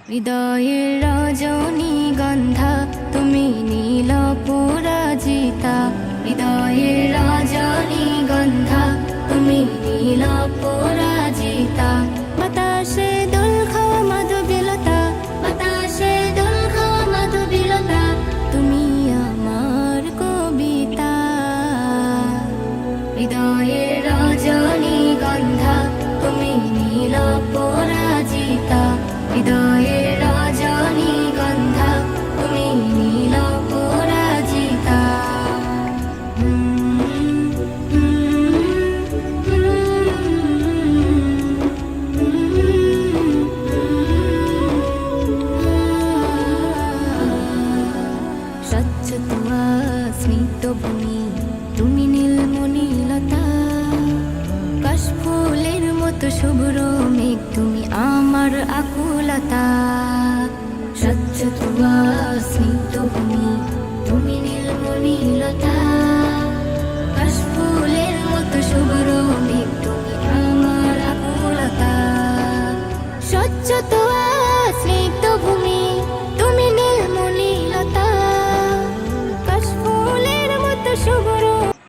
হৃদয়ের রজনীগন্ধা তুমি নীল পরাজিতা, হৃদয়ের রজনীগন্ধা তুমি নীল পরাজিতা। বাতাসে দোল খাওয়া মাধবীলতা, বাতাসে দোল খাওয়া মাধবীলতা, তুমি আমার কবিতা। হৃদয়ের রজনীগন্ধা তুমি নীল পরাজিতা, হৃদয়ের রজনীগন্ধা তুমি নীল পরাজিতা। স্বচ্ছ তোমা স্নিগ্ধ ভূমি তুমি নীলমণিলতা, কাশফুলের মতো শুভ্র মেঘ তুমি আমার আকুলতা। স্বচ্ছ তোমা স্নিগ্ধ ভূমি তুমি নীলমণিলতা,